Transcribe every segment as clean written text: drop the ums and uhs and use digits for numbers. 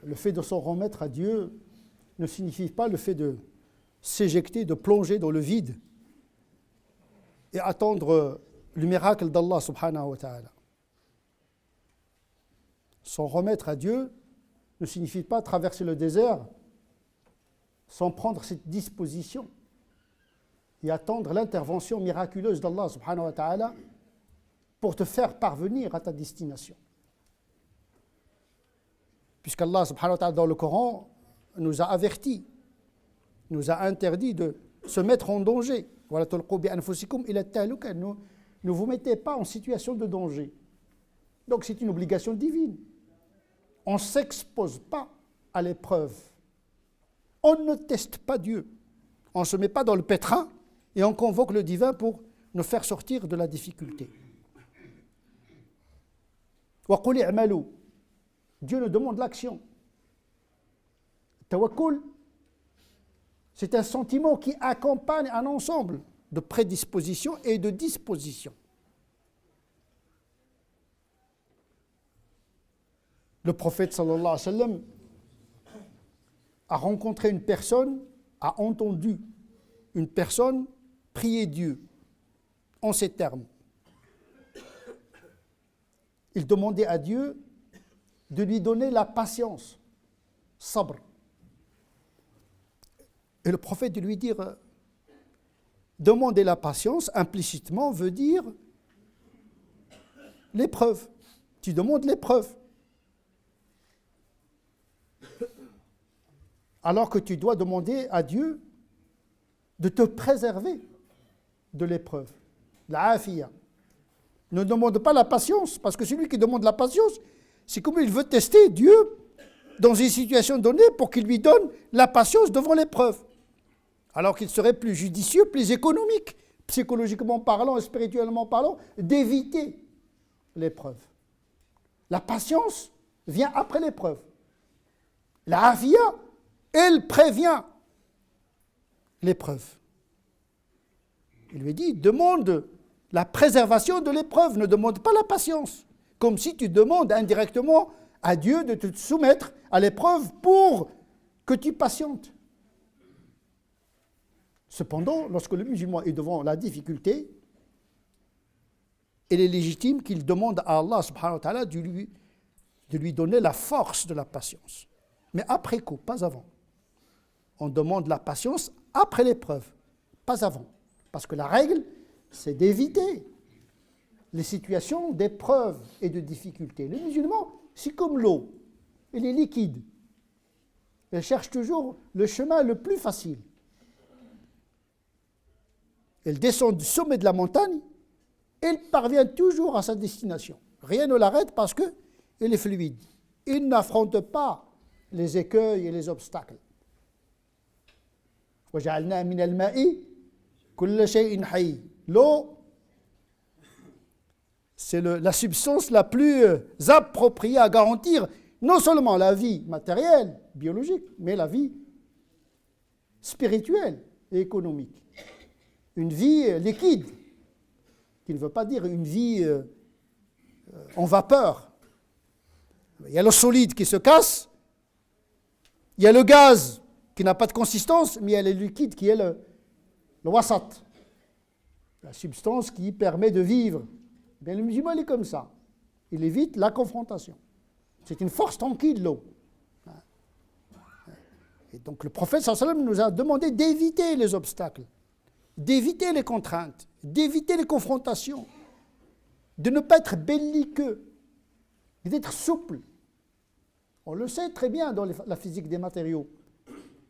Le fait de s'en remettre à Dieu ne signifie pas le fait de s'éjecter, de plonger dans le vide et attendre le miracle d'Allah subhanahu wa ta'ala. S'en remettre à Dieu ne signifie pas traverser le désert sans prendre cette disposition et attendre l'intervention miraculeuse d'Allah subhanahu wa ta'ala pour te faire parvenir à ta destination. Puisqu'Allah subhanahu wa ta'ala dans le Coran nous a avertis, nous a interdit de se mettre en danger. Ne vous mettez pas en situation de danger. Donc c'est une obligation divine. On ne s'expose pas à l'épreuve. On ne teste pas Dieu. On ne se met pas dans le pétrin et on convoque le divin pour nous faire sortir de la difficulté. Dieu nous demande l'action. Tawakkul, c'est un sentiment qui accompagne un ensemble de prédispositions et de dispositions. Le prophète sallallahu alayhi wa sallam a rencontré une personne, a entendu une personne prier Dieu en ces termes. Il demandait à Dieu de lui donner la patience, sabr. Et le prophète de lui dire, demander la patience, implicitement, veut dire l'épreuve. Tu demandes l'épreuve. Alors que tu dois demander à Dieu de te préserver de l'épreuve. L'afiyah. Ne demande pas la patience, parce que celui qui demande la patience, c'est comme il veut tester Dieu dans une situation donnée pour qu'il lui donne la patience devant l'épreuve. Alors qu'il serait plus judicieux, plus économique, psychologiquement parlant et spirituellement parlant, d'éviter l'épreuve. La patience vient après l'épreuve. La afiyah, elle prévient l'épreuve. Il lui dit, demande la préservation de l'épreuve, ne demande pas la patience. Comme si tu demandes indirectement à Dieu de te soumettre à l'épreuve pour que tu patientes. Cependant, lorsque le musulman est devant la difficulté, il est légitime qu'il demande à Allah subhanahu wa ta'ala de lui donner la force de la patience. Mais après coup, pas avant. On demande la patience après l'épreuve, pas avant. Parce que la règle, c'est d'éviter les situations d'épreuve et de difficulté. Le musulman, c'est comme l'eau. Il est liquide. Il cherche toujours le chemin le plus facile. Il descend du sommet de la montagne, il parvient toujours à sa destination. Rien ne l'arrête parce qu'il est fluide. Il n'affronte pas les écueils et les obstacles. وَجَعَلْنَا مِنَ الْمَاءِ كُلَّ شَيْءٍ حَيٍّ. L'eau, c'est la substance la plus appropriée à garantir non seulement la vie matérielle, biologique, mais la vie spirituelle et économique. Une vie liquide, qui ne veut pas dire une vie en vapeur. Il y a le solide qui se casse, il y a le gaz qui n'a pas de consistance, mais il y a le liquide qui est le wasat, la substance qui permet de vivre. Bien, le musulman est comme ça. Il évite la confrontation. C'est une force tranquille, l'eau. Et donc le prophète sallallahu alayhi wa sallam nous a demandé d'éviter les obstacles, d'éviter les contraintes, d'éviter les confrontations, de ne pas être belliqueux, d'être souple. On le sait très bien dans la physique des matériaux.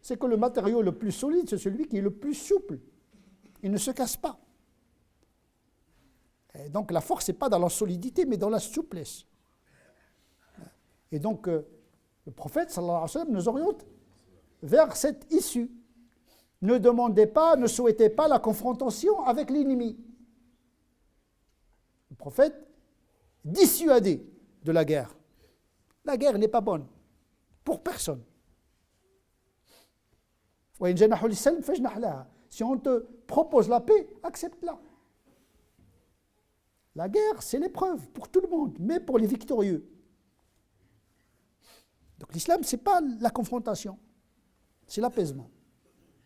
C'est que le matériau le plus solide, c'est celui qui est le plus souple. Il ne se casse pas. Et donc la force n'est pas dans la solidité, mais dans la souplesse. Et donc le prophète sallallahu alayhi wa sallam nous oriente vers cette issue. Ne demandez pas, ne souhaitez pas la confrontation avec l'ennemi. Le prophète dissuadait de la guerre. La guerre n'est pas bonne pour personne. Si on te propose la paix, accepte-la. La guerre, c'est l'épreuve pour tout le monde, mais pour les victorieux. Donc l'islam, ce n'est pas la confrontation, c'est l'apaisement.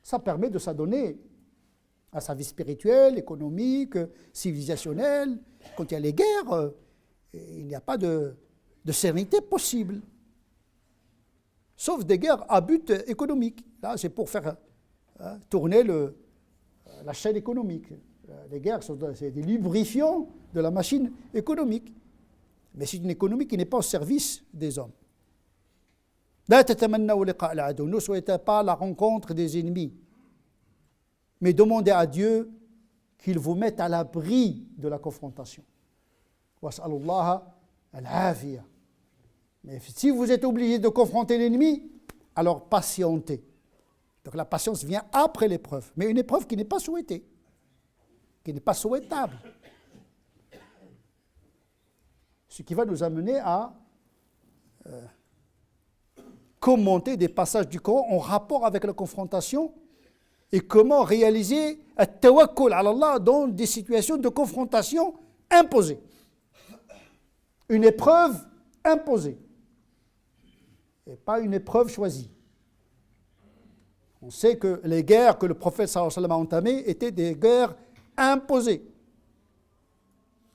Ça permet de s'adonner à sa vie spirituelle, économique, civilisationnelle. Quand il y a les guerres, il n'y a pas de sérénité possible. Sauf des guerres à but économique. Là, c'est pour faire tourner la chaîne économique. Les guerres, c'est des lubrifiants de la machine économique. Mais c'est une économie qui n'est pas au service des hommes. Ne souhaitez pas la rencontre des ennemis, mais demandez à Dieu qu'il vous mette à l'abri de la confrontation. Mais si vous êtes obligé de confronter l'ennemi, alors patientez. Donc la patience vient après l'épreuve, mais une épreuve qui n'est pas souhaitée, qui n'est pas souhaitable. Ce qui va nous amener à commenter des passages du Coran en rapport avec la confrontation et comment réaliser un tawakkul ala Allah dans des situations de confrontation imposées. Une épreuve imposée et pas une épreuve choisie. On sait que les guerres que le prophète sallallahu alayhi wa sallam a entamées étaient des guerres imposées.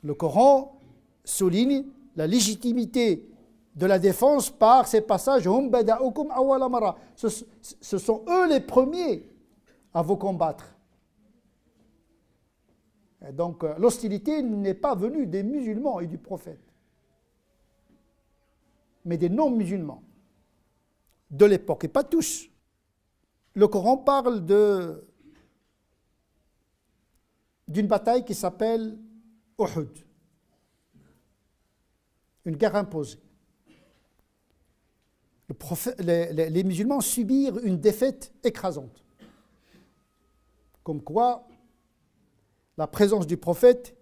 Le Coran souligne la légitimité de la défense par ces passages. Ce sont eux les premiers à vous combattre. Et donc l'hostilité n'est pas venue des musulmans et du prophète, mais des non-musulmans de l'époque, et pas tous. Le Coran parle d'une bataille qui s'appelle Uhud, une guerre imposée. Les musulmans subirent une défaite écrasante. Comme quoi, la présence du prophète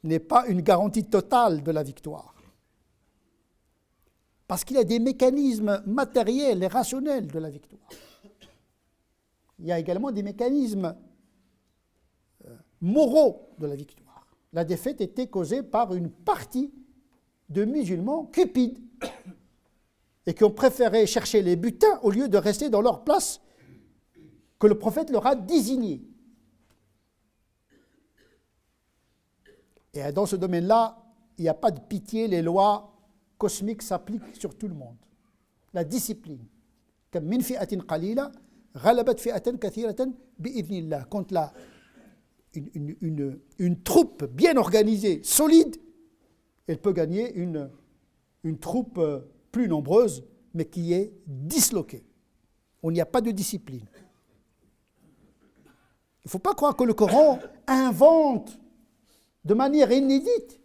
n'est pas une garantie totale de la victoire. Parce qu'il y a des mécanismes matériels et rationnels de la victoire. Il y a également des mécanismes moraux de la victoire. La défaite était causée par une partie de musulmans cupides et qui ont préféré chercher les butins au lieu de rester dans leur place que le prophète leur a désignée. Et dans ce domaine-là, il n'y a pas de pitié, les lois cosmiques s'appliquent sur tout le monde. La discipline. Comme min fi'atin qalila, ghalabat fi'atan kathiratan bi'idhnillah. Quand une troupe bien organisée, solide, elle peut gagner une troupe plus nombreuse, mais qui est disloquée. On n'y a pas de discipline. Il ne faut pas croire que le Coran invente de manière inédite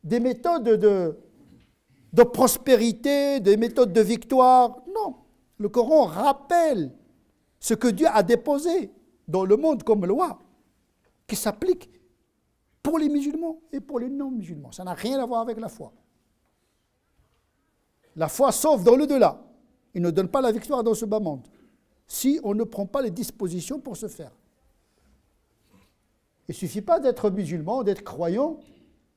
des méthodes de prospérité, des méthodes de victoire. Non, le Coran rappelle ce que Dieu a déposé dans le monde comme loi, qui s'applique pour les musulmans et pour les non-musulmans. Ça n'a rien à voir avec la foi. La foi sauve dans l'au-delà. Il ne donne pas la victoire dans ce bas monde, si on ne prend pas les dispositions pour ce faire. Il ne suffit pas d'être musulman, d'être croyant,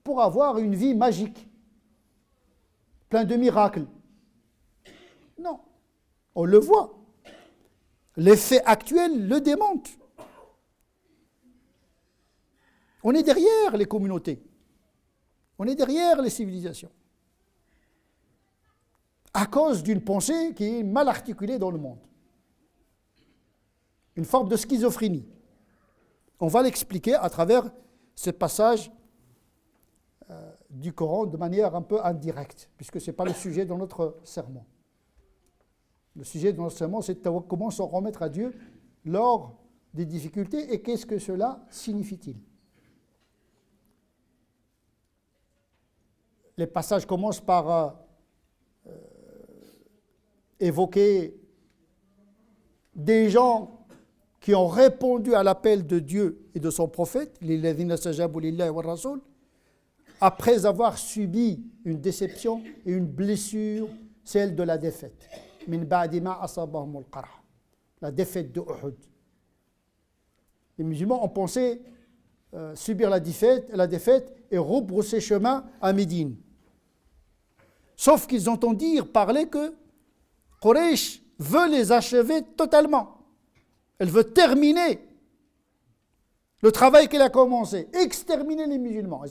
pour avoir une vie magique, plein de miracles. Non, on le voit. Les faits actuels le démontrent. On est derrière les communautés. On est derrière les civilisations. À cause d'une pensée qui est mal articulée dans le monde. Une forme de schizophrénie. On va l'expliquer à travers ce passage du Coran de manière un peu indirecte, puisque ce n'est pas le sujet de notre sermon. Le sujet de notre sermon, c'est comment s'en remettre à Dieu lors des difficultés et qu'est-ce que cela signifie-t-il. Les passages commencent par évoquer des gens qui ont répondu à l'appel de Dieu et de son prophète, après avoir subi une déception et une blessure, celle de la défaite. La défaite de Uhud. Les musulmans ont pensé subir la défaite et rebrousser chemin à Médine. Sauf qu'ils entendent parler que Quraysh veut les achever totalement. Elle veut terminer le travail qu'elle a commencé, exterminer les musulmans.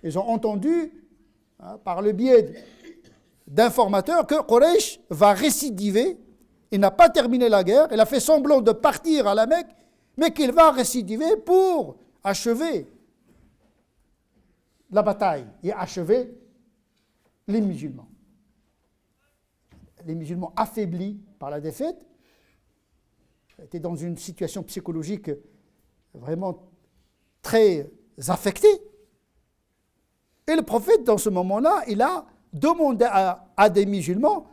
Ils ont entendu, par le biais d'informateurs, que Quraysh va récidiver. Il n'a pas terminé la guerre, il a fait semblant de partir à la Mecque, mais qu'il va récidiver pour achever la bataille et achever les musulmans. Les musulmans affaiblis par la défaite étaient dans une situation psychologique vraiment très affectée. Et le prophète, dans ce moment-là, il a demandé à des musulmans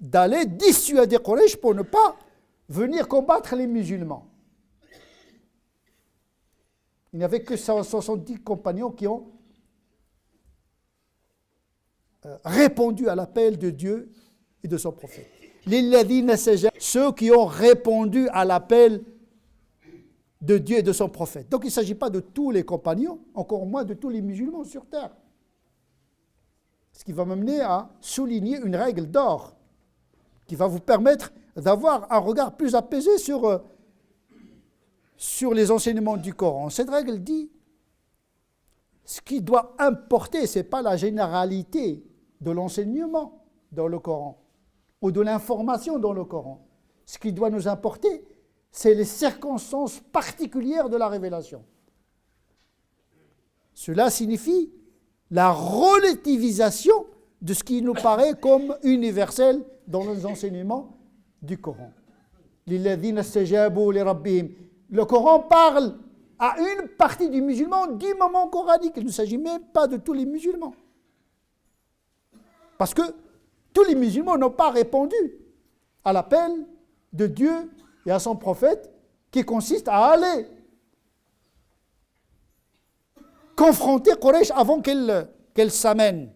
d'aller dissuader Quraysh pour ne pas venir combattre les musulmans. Il n'y avait que 170 compagnons qui ont répondu à l'appel de Dieu et de son prophète. Ceux qui ont répondu à l'appel de Dieu et de son prophète. Donc il ne s'agit pas de tous les compagnons, encore moins de tous les musulmans sur terre. Ce qui va m'amener à souligner une règle d'or qui va vous permettre d'avoir un regard plus apaisé sur les enseignements du Coran. Cette règle dit, ce qui doit importer, ce n'est pas la généralité de l'enseignement dans le Coran ou de l'information dans le Coran. Ce qui doit nous importer, c'est les circonstances particulières de la révélation. Cela signifie la relativisation de ce qui nous paraît comme universel dans les enseignements du Coran. Le Coran parle à une partie du musulman du moment coranique. Il ne s'agit même pas de tous les musulmans. Parce que tous les musulmans n'ont pas répondu à l'appel de Dieu et à son prophète qui consiste à aller confronter Quraysh avant qu'elle s'amène.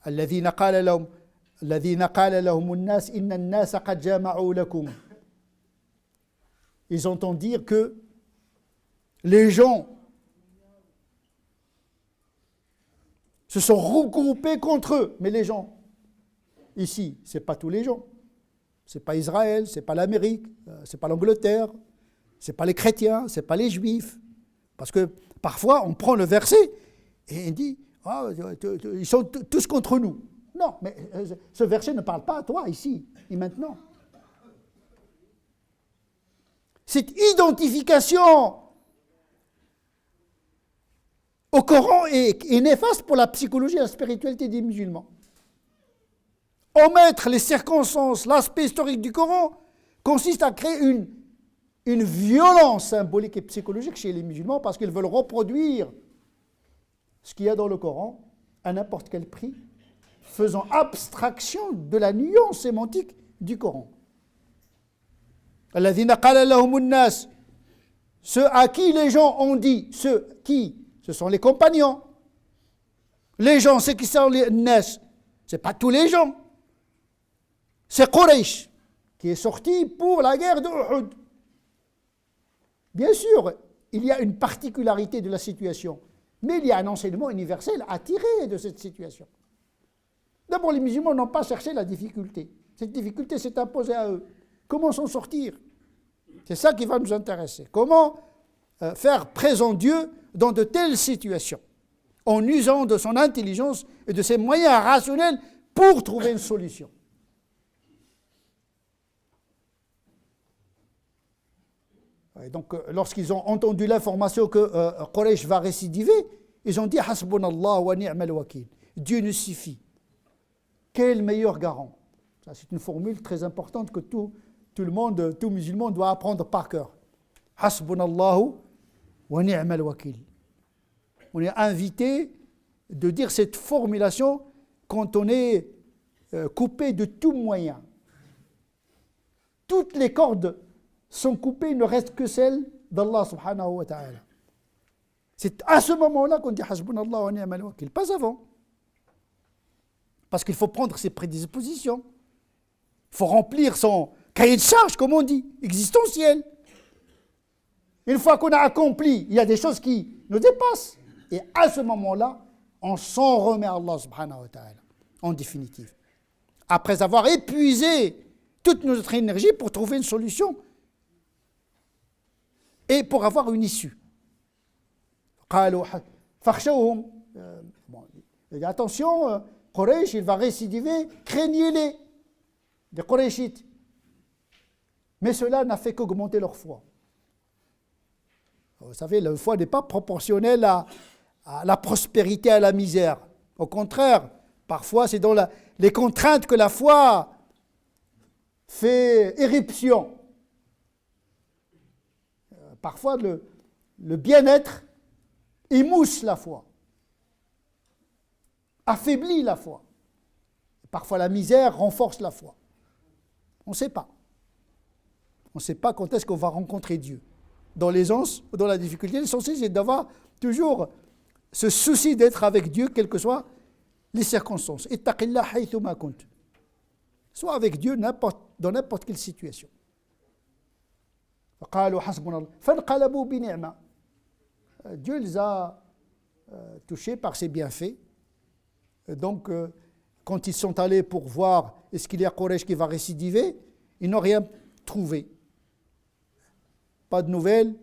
الذين قال لهم الناس إن الناس قد جمعوا لكم. Ils entendent dire que les gens se sont regroupés contre eux. Mais les gens, ici, ce n'est pas tous les gens. Ce n'est pas Israël, ce n'est pas l'Amérique, ce n'est pas l'Angleterre, ce n'est pas les chrétiens, ce n'est pas les juifs. Parce que parfois, on prend le verset et on dit, ils sont tous contre nous. Non, mais ce verset ne parle pas à toi, ici et maintenant. Cette identification au Coran est néfaste pour la psychologie et la spiritualité des musulmans. Omettre les circonstances, l'aspect historique du Coran consiste à créer une violence symbolique et psychologique chez les musulmans parce qu'ils veulent reproduire ce qu'il y a dans le Coran à n'importe quel prix, faisant abstraction de la nuance sémantique du Coran. Ceux à qui les gens ont dit, ce sont les compagnons. Les gens, c'est qui sont les nas, ce n'est pas tous les gens. C'est Quraysh qui est sorti pour la guerre de Uhud. Bien sûr, il y a une particularité de la situation, mais il y a un enseignement universel à tirer de cette situation. D'abord, les musulmans n'ont pas cherché la difficulté. Cette difficulté s'est imposée à eux. Comment s'en sortir? C'est ça qui va nous intéresser. Comment faire présent Dieu dans de telles situations, en usant de son intelligence et de ses moyens rationnels pour trouver une solution. Et donc, lorsqu'ils ont entendu l'information que Quraysh va récidiver, ils ont dit « Hasbunallah wa ni'mal wakil » Dieu nous suffit. Quel meilleur garant? Ça, c'est une formule très importante que tout le monde, tout musulman doit apprendre par cœur. Hasbunallahu wa ni'mal wakil. On est invité de dire cette formulation quand on est coupé de tout moyen. Toutes les cordes sont coupées, il ne reste que celle d'Allah subhanahu wa ta'ala. C'est à ce moment-là qu'on dit Hasbunallah wa ni'mal wakil, pas avant. Parce qu'il faut prendre ses prédispositions. Il faut remplir son cahier de charge, comme on dit, existentiel. Une fois qu'on a accompli, il y a des choses qui nous dépassent. Et à ce moment-là, on s'en remet à Allah subhanahu wa ta'ala. en définitive. Après avoir épuisé toute notre énergie pour trouver une solution et pour avoir une issue. Attention, Quraysh, il va récidiver, craignez-les, les Qurayshites. Mais cela n'a fait qu'augmenter leur foi. Vous savez, la foi n'est pas proportionnelle à la prospérité, à la misère. Au contraire, parfois c'est dans les contraintes que la foi fait éruption. Parfois le bien-être émousse la foi, affaiblit la foi. Parfois la misère renforce la foi. On ne sait pas. On ne sait pas quand est-ce qu'on va rencontrer Dieu. Dans l'aisance ou dans la difficulté, l'essentiel c'est d'avoir toujours ce souci d'être avec Dieu, quelles que soient les circonstances. Ittaqillah haythuma kunt. Sois avec Dieu dans n'importe quelle situation. Dieu les a touchés par ses bienfaits. Donc, quand ils sont allés pour voir est-ce qu'il y a Quraysh qui va récidiver, ils n'ont rien trouvé. Pas de nouvelles,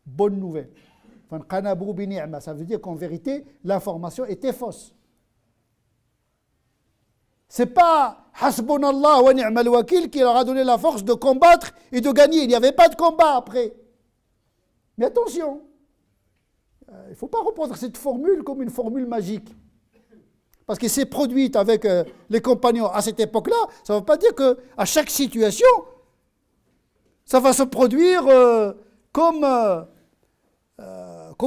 bonne nouvelle. Ça veut dire qu'en vérité, l'information était fausse. Ce n'est pas Hasbunallah wa ni'mal wakil qui leur a donné la force de combattre et de gagner. Il n'y avait pas de combat après. Mais attention, il ne faut pas reprendre cette formule comme une formule magique. Parce qu'elle s'est produite avec les compagnons à cette époque-là, ça ne veut pas dire qu'à chaque situation, ça va se produire comme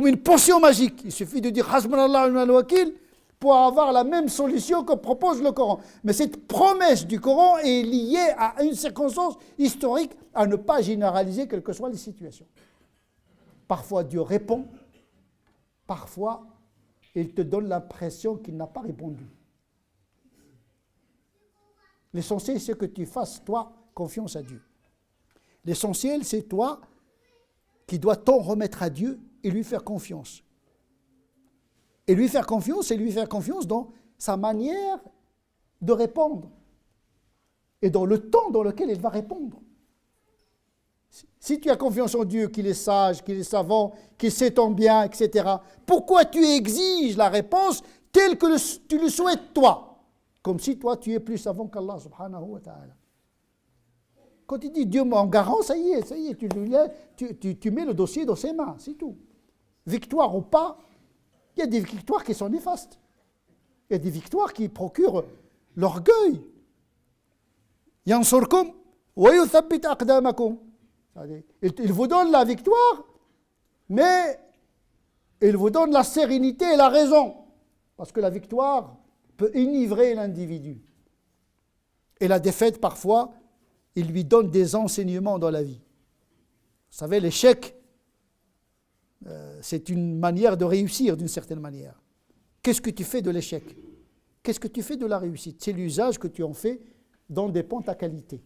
une potion magique. Il suffit de dire Hasbunallah wa ni'mal wakil pour avoir la même solution que propose le Coran. Mais cette promesse du Coran est liée à une circonstance historique à ne pas généraliser quelles que soient les situations. Parfois Dieu répond, parfois il te donne l'impression qu'il n'a pas répondu. L'essentiel c'est que tu fasses toi confiance à Dieu. L'essentiel c'est toi qui dois t'en remettre à Dieu et lui faire confiance. Et lui faire confiance, c'est lui faire confiance dans sa manière de répondre et dans le temps dans lequel il va répondre. Si tu as confiance en Dieu, qu'il est sage, qu'il est savant, qu'il sait ton bien, etc., pourquoi tu exiges la réponse telle que tu le souhaites toi? Comme si toi tu es plus savant qu'Allah subhanahu wa ta'ala. Quand tu dis Dieu m'en garant, ça y est, tu mets le dossier dans ses mains, c'est tout. Victoire ou pas, il y a des victoires qui sont néfastes. Il y a des victoires qui procurent l'orgueil. Yansurkum wa yuthabbit aqdamakum. Il vous donne la victoire, mais il vous donne la sérénité et la raison. Parce que la victoire peut enivrer l'individu. Et la défaite, parfois, il lui donne des enseignements dans la vie. Vous savez, l'échec, c'est une manière de réussir d'une certaine manière. Qu'est-ce que tu fais de l'échec? Qu'est-ce que tu fais de la réussite? C'est l'usage que tu en fais dont dépend ta qualité.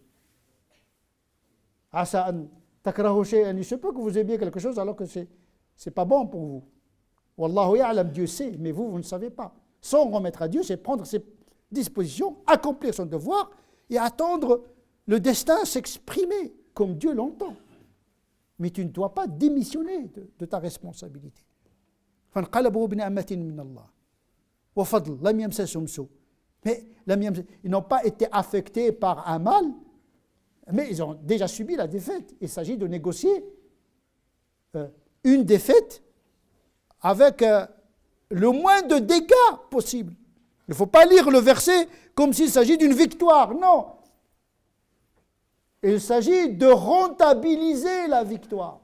Il se peut que vous aimiez quelque chose alors que c'est pas bon pour vous. Wallahu ya'lam, Dieu sait, mais vous ne savez pas. S'en remettre à Dieu, c'est prendre ses dispositions, accomplir son devoir et attendre le destin s'exprimer comme Dieu l'entend. Mais tu ne dois pas démissionner de ta responsabilité. Mais ils n'ont pas été affectés par un mal, mais ils ont déjà subi la défaite. Il s'agit de négocier une défaite avec le moins de dégâts possible. Il ne faut pas lire le verset comme s'il s'agit d'une victoire, non. Il s'agit de rentabiliser la victoire,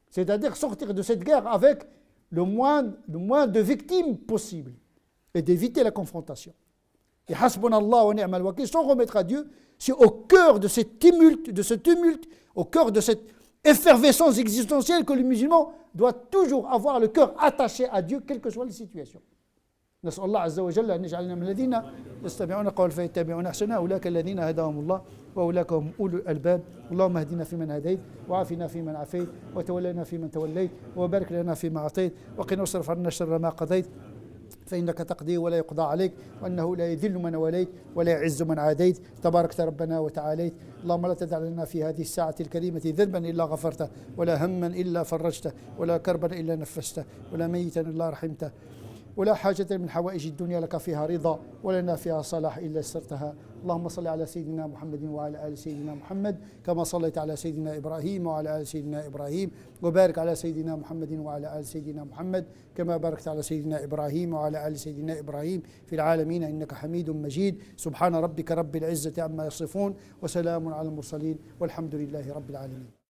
c'est-à-dire sortir de cette guerre avec le moins de victimes possible et d'éviter la confrontation. Et hasbunallah wa ni'mal wakil, s'en remettre à Dieu, c'est au cœur de ce tumulte, au cœur de cette effervescence existentielle que le musulman doit toujours avoir le cœur attaché à Dieu, quelles que soient les situations. نسأل الله عز وجل أن يجعلنا من الذين يستمعون القول فيتبعون أحسنه أولئك الذين هداهم الله وأولئك هم أولو الألباب اللهم اهدنا فيمن هديت وعافنا فيمن عافيت وتولنا فيمن توليت وبارك لنا فيما أعطيت وقنا واصرف عنا شر ما قضيت فإنك تقضي ولا يقضى عليك، وأنه لا يذل من وليت ولا يعز من عاديت، تباركت ربنا وتعاليت. اللهم لا تدع لنا في هذه الساعة الكريمة ذنبا إلا غفرته، ولا هما إلا فرجته، ولا كربا إلا نفسته، ولا ميتا إلا رحمته، ولا حاجة من حوائج الدنيا لك فيها رضا ولنا فيها صلاح إلا يسرتها. اللهم صل على سيدنا محمد وعلى آل سيدنا محمد كما صليت على سيدنا إبراهيم وعلى آل سيدنا إبراهيم، وبارك على سيدنا محمد وعلى آل سيدنا محمد كما باركت على سيدنا إبراهيم وعلى آل سيدنا إبراهيم في العالمين إنك حميد مجيد. سبحان ربك رب العزة عما يصفون، وسلام على المرسلين، والحمد لله رب العالمين.